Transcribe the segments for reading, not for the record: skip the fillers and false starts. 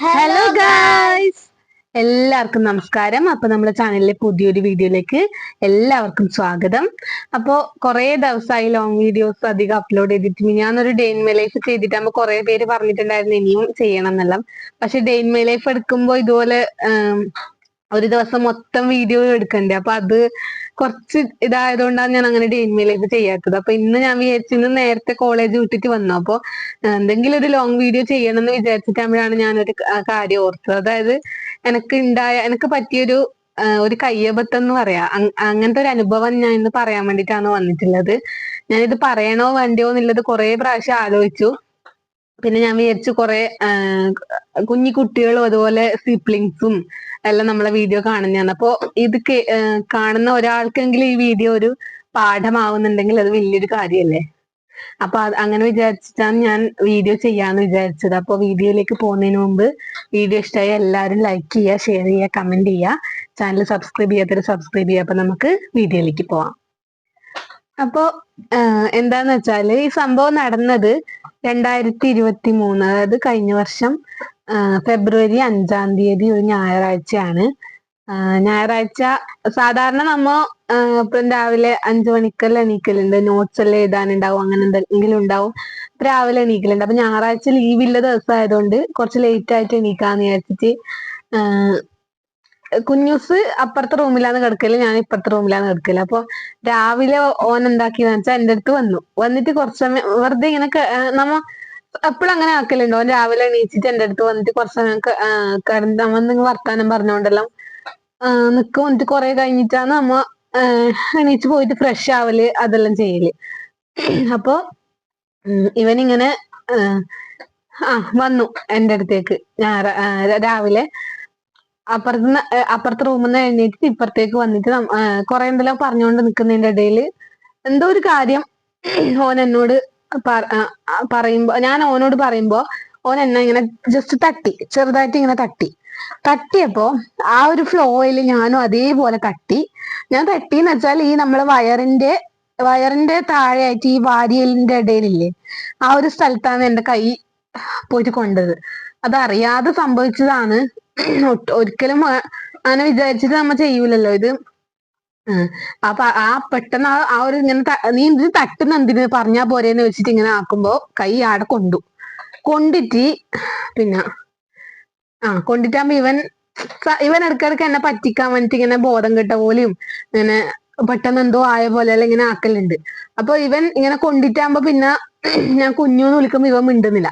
Hello guys, എല്ലാവർക്കും നമസ്കാരം. അപ്പൊ നമ്മുടെ ചാനലിലെ പുതിയൊരു വീഡിയോയിലേക്ക് എല്ലാവർക്കും സ്വാഗതം. അപ്പോ കുറെ ദിവസമായി ലോങ് വീഡിയോസ് അധികം അപ്ലോഡ് ചെയ്തിട്ട് ഞാനൊരു ഡേ ഇൻ മൈ ലൈഫ് ചെയ്തിട്ടാകുമ്പോൾ കുറെ പേര് പറഞ്ഞിട്ടുണ്ടായിരുന്നു ഇനിയും ചെയ്യണം എന്നെല്ലാം. പക്ഷെ ഡേ ഇൻ മൈ ലൈഫ് എടുക്കുമ്പോൾ ഇതുപോലെ ഒരു ദിവസം മൊത്തം വീഡിയോ എടുക്കണ്ടേ, അപ്പൊ അത് കുറച്ച് ഇതായതുകൊണ്ടാണ് ഞാൻ അങ്ങനെ ഡേ ഇൻ മൈ ലൈഫ് ചെയ്യാത്തത്. അപ്പൊ ഇന്ന് ഞാൻ വിചാരിച്ചു, ഇന്ന് നേരത്തെ കോളേജ് വിട്ടിട്ട് വന്നു, അപ്പൊ എന്തെങ്കിലും ഒരു ലോങ് വീഡിയോ ചെയ്യണം എന്ന് വിചാരിച്ചിട്ടാകുമ്പോഴാണ് ഞാനൊരു കാര്യം ഓർത്തത്. അതായത് എനിക്ക് പറ്റിയൊരു ഒരു കയ്യബദ്ധം എന്ന് പറയാ, അങ്ങനത്തെ ഒരു അനുഭവം ഞാൻ ഇന്ന് പറയാൻ വേണ്ടിയിട്ടാണ് വന്നിട്ടുള്ളത്. ഞാനിത് പറയണോ വേണ്ടയോ എന്നുള്ളത് കുറെ പ്രാവശ്യം ആലോചിച്ചു. പിന്നെ ഞാൻ വിചാരിച്ചു കുറെ കുഞ്ഞു കുട്ടികളും അതുപോലെ സിബ്ലിങ്സും എല്ലാം നമ്മളെ വീഡിയോ കാണുന്നതാണ്. അപ്പൊ ഇത് കാണുന്ന ഒരാൾക്കെങ്കിലും ഈ വീഡിയോ ഒരു പാഠമാവുന്നുണ്ടെങ്കിൽ അത് വലിയൊരു കാര്യമല്ലേ. അപ്പൊ അങ്ങനെ വിചാരിച്ചിട്ടാണ് ഞാൻ വീഡിയോ ചെയ്യാന്ന് വിചാരിച്ചത്. അപ്പൊ വീഡിയോയിലേക്ക് പോകുന്നതിന് മുമ്പ് വീഡിയോ ഇഷ്ടമായി എല്ലാവരും ലൈക്ക് ചെയ്യുക, ഷെയർ ചെയ്യുക, കമന്റ് ചെയ്യുക, ചാനൽ സബ്സ്ക്രൈബ് ചെയ്യാത്തവർ സബ്സ്ക്രൈബ് ചെയ്യുക. അപ്പൊ നമുക്ക് വീഡിയോയിലേക്ക് പോവാം. അപ്പോ എന്താന്ന് വെച്ചാല് ഈ സംഭവം നടന്നത് 2023, അതായത് കഴിഞ്ഞ വർഷം ഫെബ്രുവരി 5-ാം തീയതി ഒരു ഞായറാഴ്ചയാണ്. ഞായറാഴ്ച സാധാരണ ഇപ്പം രാവിലെ 5 മണിക്കെല്ലാം എണീക്കലുണ്ട്, നോട്ട്സ് എല്ലാം എഴുതാനുണ്ടാവും, അങ്ങനെ എന്തെങ്കിലും ഉണ്ടാവും. രാവിലെ എണീക്കലുണ്ട്. അപ്പൊ ഞായറാഴ്ച ലീവില്ല ദിവസം ആയതുകൊണ്ട് കുറച്ച് ലേറ്റ് ആയിട്ട് എണീക്കാന്ന് വിചാരിച്ചിട്ട് കുഞ്ഞൂസ് അപ്പുറത്തെ റൂമിലാണ് കിടക്കല്, ഞാൻ ഇപ്പുറത്തെ റൂമിലാണ് കിടക്കല്. അപ്പൊ രാവിലെ ഓൻ എന്താക്കിയെന്ന് വെച്ചാൽ എന്റെ അടുത്ത് വന്നിട്ട് കുറച്ച് സമയം വെറുതെ ഇങ്ങനെ നമ്മ എപ്പോഴും അങ്ങനെ ആക്കലുണ്ടോ, ഓൻ രാവിലെ എണീച്ചിട്ട് എന്റെ അടുത്ത് വന്നിട്ട് കുറച്ച് സമയം നമ്മ വർത്താനം പറഞ്ഞോണ്ടെല്ലാം നിക്കും. എന്നിട്ട് കുറെ കഴിഞ്ഞിട്ടാണ് എണീച്ച് പോയിട്ട് ഫ്രഷ് ആവല്, അതെല്ലാം ചെയ്യല്. അപ്പൊ ഇവനിങ്ങനെ വന്നു എന്റെ അടുത്തേക്ക് രാവിലെ. അപ്പുറത്തെ റൂമിൽ നിന്ന് എഴുന്നേറ്റ് ഇപ്പുറത്തേക്ക് വന്നിട്ട് കുറെ എന്തെല്ലാം പറഞ്ഞുകൊണ്ട് നിൽക്കുന്നതിന്റെ ഇടയിൽ എന്തോ ഒരു കാര്യം ഓൻ എന്നോട് ഞാൻ ഓനോട് പറയുമ്പോ ഓൻ എന്നെ ഇങ്ങനെ ജസ്റ്റ് ചെറുതായിട്ട് ഇങ്ങനെ തട്ടിയപ്പോ ആ ഒരു ഫ്ലോയിൽ ഞാനും അതേപോലെ ഞാൻ തട്ടിന്ന് വെച്ചാൽ ഈ നമ്മളെ വയറിന്റെ താഴെയായിട്ട് ഈ വാരിയലിന്റെ ഇടയിലില്ലേ, ആ ഒരു സ്ഥലത്താണ് എന്റെ കൈ പോയിട്ട് കൊണ്ടത്. അതറിയാതെ സംഭവിച്ചതാണ്. ഒരിക്കലും അങ്ങനെ വിചാരിച്ചിട്ട് നമ്മ ചെയ്യൂലല്ലോ ഇത്. അപ്പൊ പെട്ടെന്ന് ആ ഒരു ഇങ്ങനെ നീ ഇത് തട്ടുന്ന എന്തിന് പറഞ്ഞാ പോരേന്ന് വെച്ചിട്ട് ഇങ്ങനെ ആക്കുമ്പോ കൈ ആടെ കൊണ്ടിട്ട് പിന്നെ കൊണ്ടിട്ടാകുമ്പോ ഇവൻ ഇടയ്ക്കിടയ്ക്ക് എന്നെ പറ്റിക്കാൻ വേണ്ടിട്ട് ഇങ്ങനെ ബോധം കെട്ട പോലെയും ഇങ്ങനെ പെട്ടെന്ന് എന്തോ ആയ പോലെ എല്ലാം ഇങ്ങനെ ആക്കലുണ്ട്. അപ്പൊ ഇവൻ ഇങ്ങനെ കൊണ്ടിട്ടാകുമ്പോ പിന്നെ ഞാൻ കുഞ്ഞൂന്ന് വിളിക്കുമ്പോ ഇവൻ മിണ്ടുന്നില്ല.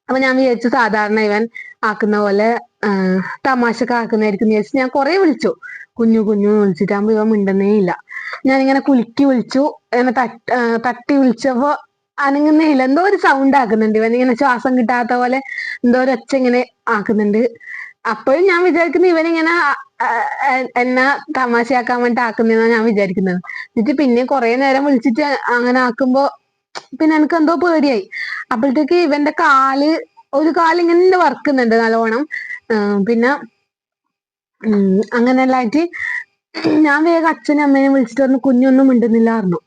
അപ്പൊ ഞാൻ വിചാരിച്ചു സാധാരണ ഇവൻ ആക്കുന്ന പോലെ തമാശക്ക് ആക്കുന്നതായിരിക്കും വിചാരിച്ചു ഞാൻ കുറെ വിളിച്ചു, കുഞ്ഞു വിളിച്ചിട്ടാകുമ്പോ ഇവൻ മിണ്ടുന്നേ ഇല്ല. ഞാനിങ്ങനെ കുലുക്കി വിളിച്ചു, ഇങ്ങനെ തട്ടി വിളിച്ചപ്പോ അനങ്ങുന്നേ ഇല്ല. എന്തോ ഒരു സൗണ്ട് ആക്കുന്നുണ്ട് ഇവൻ, ഇങ്ങനെ ശ്വാസം കിട്ടാത്ത പോലെ എന്തോ ഒരു ഒച്ച ഇങ്ങനെ ആക്കുന്നുണ്ട്. അപ്പോഴും ഞാൻ വിചാരിക്കുന്നത് ഇവനിങ്ങനെ എന്നെ തമാശയാക്കാൻ വേണ്ടി ആക്കുന്നതെന്നാണ് ഞാൻ വിചാരിക്കുന്നത്. എന്നിട്ട് പിന്നെ കുറെ നേരം വിളിച്ചിട്ട് അങ്ങനെ ആക്കുമ്പോ പിന്നെ എനിക്ക് എന്തോ പേടിയായി. അപ്പോഴത്തേക്ക് ഇവന്റെ ഒരു കാല് ഇങ്ങനെ വറക്കുന്നുണ്ട് നല്ലോണം. പിന്നെ അങ്ങനെല്ലാം ആയിട്ട് ഞാൻ വേഗം അച്ഛനും അമ്മേനെയും വിളിച്ചിട്ട് പറഞ്ഞു കുഞ്ഞൊന്നും മിണ്ടുന്നില്ല പറഞ്ഞു.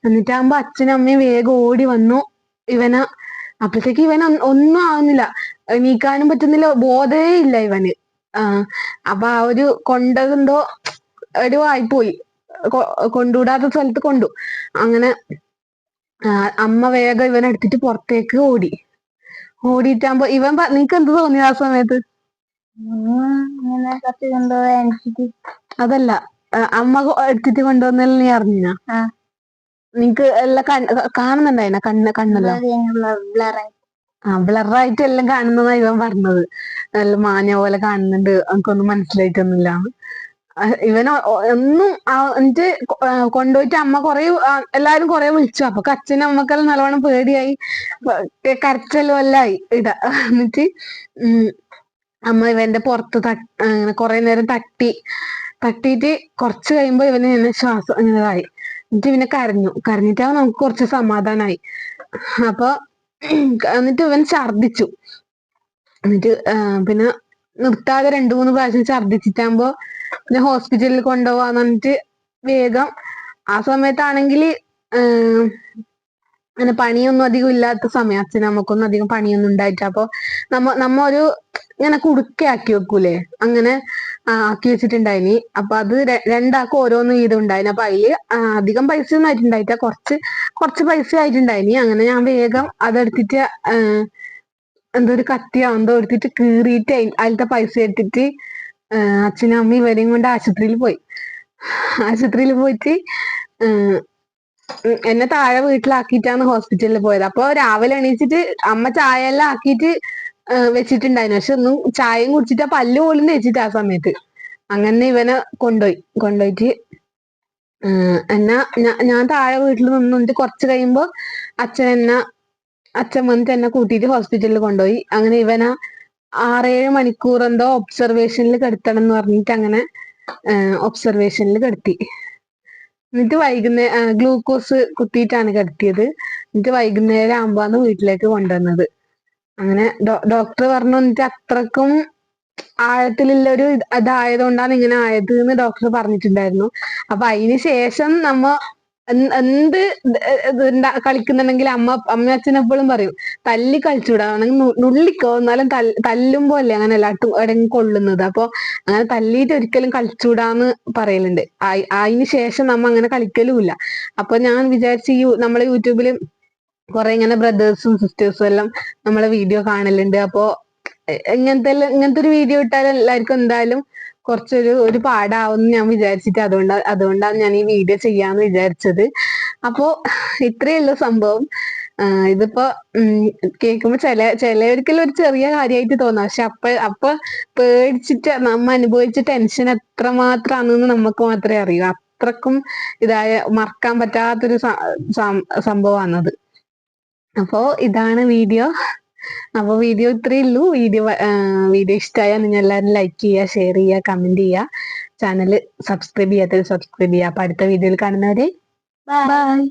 എന്നിട്ടാകുമ്പോ അച്ഛനും അമ്മയും വേഗം ഓടി വന്നു ഇവനെ. അപ്പോഴത്തേക്ക് ഒന്നും ആവുന്നില്ല, എണീക്കാനും പറ്റുന്നില്ല, ബോധേ ഇല്ല ഇവന്. അപ്പൊ ആ ഒരു കൊണ്ടതെന്തോ ഒരു ആയിപ്പോയി, കൊണ്ടുവിടാത്ത സ്ഥലത്ത് കൊണ്ടു. അങ്ങനെ അമ്മ വേഗം ഇവനെ എടുത്തിട്ട് പുറത്തേക്ക് ഓടിയിട്ടാകുമ്പോ നിനക്ക് എന്ത് തോന്നി ആ സമയത്ത്? അതല്ല, അമ്മ എടുത്തിട്ട് കൊണ്ടുവന്നല്ലോ നീ അറിഞ്ഞ? നിനക്ക് എല്ലാം കാണുന്നുണ്ടായിന കണ്ണെല്ലാം? ബ്ലറായിട്ട് എല്ലാം കാണുന്നതാ ഇവൻ പറഞ്ഞത്. നല്ല മാഞ്ഞ പോലെ കാണുന്നുണ്ട്, എനിക്കൊന്നും മനസ്സിലായിട്ടൊന്നുമില്ല. ഒന്നും എന്നിട്ട് കൊണ്ടുപോയിട്ട് അമ്മ എല്ലാരും കുറെ വിളിച്ചു. അപ്പൊ അച്ഛനും അമ്മക്കെല്ലാം നല്ലോണം പേടിയായി, കരച്ചിലും എല്ലാം ആയി എന്നിട്ട് അമ്മ ഇവന്റെ പുറത്ത് കുറെ നേരം തട്ടിയിട്ട് കുറച്ച് കഴിയുമ്പോ ഇവന് ശ്വാസം ഇങ്ങനെതായി. എന്നിട്ട് ഇവനെ കരഞ്ഞിട്ടാ നമുക്ക് കുറച്ച് സമാധാനമായി. അപ്പൊ എന്നിട്ട് ഇവൻ ഛർദിച്ചു. എന്നിട്ട് പിന്നെ നിർത്താതെ 2-3 പ്രാവശ്യം ഛർദിച്ചിട്ടാകുമ്പോ പിന്നെ ഹോസ്പിറ്റലിൽ കൊണ്ടുപോവാന്ന് പറഞ്ഞിട്ട് വേഗം. ആ സമയത്താണെങ്കിൽ അങ്ങനെ പണിയൊന്നും അധികം ഇല്ലാത്ത സമയം, അച്ഛനും അമ്മക്കൊന്നും അധികം പണിയൊന്നും ഉണ്ടായിട്ടില്ല. അപ്പൊ നമ്മ ഒരു ഇങ്ങനെ കുടുക്കയാക്കി വെക്കൂലേ, അങ്ങനെ ആക്കി വെച്ചിട്ടുണ്ടായിനി. അപ്പൊ അത് രണ്ടാൾക്കും ഓരോന്ന് വീതം ഉണ്ടായിന്. അപ്പൊ അതില് അധികം പൈസ ഒന്നും ആയിട്ടുണ്ടായിട്ട, കുറച്ച് പൈസ ആയിട്ടുണ്ടായിനി. അങ്ങനെ ഞാൻ വേഗം അതെടുത്തിട്ട് എന്തോ ഒരു കത്തിയോ എന്തോ എടുത്തിട്ട് കീറിയിട്ട് അതിലത്തെ പൈസ എടുത്തിട്ട് അച്ഛനും അമ്മയും ഇവരെയും കൊണ്ട് ആശുപത്രിയിൽ പോയി. ആശുപത്രിയിൽ പോയിട്ട് എന്നെ താഴെ വീട്ടിലാക്കിയിട്ടാണ് ഹോസ്പിറ്റലിൽ പോയത്. അപ്പൊ രാവിലെ എണീച്ചിട്ട് അമ്മ ചായ എല്ലാം ആക്കിയിട്ട് വെച്ചിട്ടുണ്ടായിരുന്നു. പക്ഷെ ഒന്നും ചായയും കുടിച്ചിട്ട് പല്ല് പോലും തേച്ചിട്ട് ആ സമയത്ത്. അങ്ങനെ ഇവനെ കൊണ്ടുപോയിട്ട് എന്നാ ഞാൻ താഴെ വീട്ടിൽ നിന്നിട്ട് കുറച്ച് കഴിയുമ്പോ അച്ഛൻ വന്നിട്ട് എന്നെ കൂട്ടിയിട്ട് ഹോസ്പിറ്റലിൽ കൊണ്ടുപോയി. അങ്ങനെ ഇവനെ 6-7 മണിക്കൂർ എന്തോ ഒബ്സർവേഷനിൽ കിടത്തണം എന്ന് പറഞ്ഞിട്ട് അങ്ങനെ ഒബ്സർവേഷനിൽ കിടത്തി. എന്നിട്ട് ഗ്ലൂക്കോസ് കുത്തിയിട്ടാണ് കിടത്തിയത്. എന്നിട്ട് വൈകുന്നേരം ആകുമ്പോന്ന് വീട്ടിലേക്ക് കൊണ്ടുവന്നത്. അങ്ങനെ ഡോക്ടർ പറഞ്ഞു എന്നിട്ട് അത്രക്കും ആഴത്തിലുള്ള ഒരു അതായതുകൊണ്ടാണ് ഇങ്ങനെ ആയത് എന്ന് ഡോക്ടർ പറഞ്ഞിട്ടുണ്ടായിരുന്നു. അപ്പൊ അതിന് ശേഷം എന്ത് കളിക്കുന്നുണ്ടെങ്കിൽ അമ്മ അച്ഛൻ എപ്പോഴും പറയും തല്ലി കളിച്ചൂടാ, നുള്ളിക്കോ, എന്നാലും തല്ലുമ്പോ അല്ലേ അങ്ങനെ എല്ലാട്ടും എവിടെയും കൊള്ളുന്നത്. അപ്പൊ അങ്ങനെ തല്ലിയിട്ട് ഒരിക്കലും കളിച്ചൂടാന്ന് പറയലുണ്ട്. അതിന് ശേഷം അങ്ങനെ കളിക്കലുമില്ല. അപ്പൊ ഞാൻ വിചാരിച്ചു നമ്മളെ യൂട്യൂബില് കുറെ ഇങ്ങനെ ബ്രദേഴ്സും സിസ്റ്റേഴ്സും എല്ലാം നമ്മളെ വീഡിയോ കാണലുണ്ട്. അപ്പൊ ഇങ്ങനത്തെ ഒരു വീഡിയോ ഇട്ടാൽ എല്ലാവർക്കും എന്തായാലും ഒരു പാടാവും ഞാൻ വിചാരിച്ചിട്ട് അതുകൊണ്ടാണ് ഞാൻ ഈ വീഡിയോ ചെയ്യാന്ന് വിചാരിച്ചത്. അപ്പോ ഇത്രയേ ഉള്ളൂ സംഭവം. ഇതിപ്പോ കേൾക്കുമ്പോ ചിലവർക്കെല്ലാം ഒരു ചെറിയ കാര്യമായിട്ട് തോന്നാം. പക്ഷെ അപ്പൊ പേടിച്ചിട്ട് അനുഭവിച്ച ടെൻഷൻ എത്രമാത്രമാണെന്ന് നമുക്ക് മാത്രമേ അറിയൂ. അത്രക്കും മറക്കാൻ പറ്റാത്തൊരു സംഭവമാണത്. അപ്പോ ഇതാണ് വീഡിയോ. അപ്പൊ വീഡിയോ ഇത്രയേ ഉള്ളൂ. വീഡിയോ ഇഷ്ടമായാൽ നിങ്ങൾ എല്ലാവരും ലൈക്ക് ചെയ്യുക, ഷെയർ ചെയ്യുക, കമന്റ് ചെയ്യുക. ചാനൽ സബ്സ്ക്രൈബ് ചെയ്യാത്തവർ സബ്സ്ക്രൈബ് ചെയ്യുക. അപ്പൊ അടുത്ത വീഡിയോയിൽ കാണുന്നവരെ ബൈ.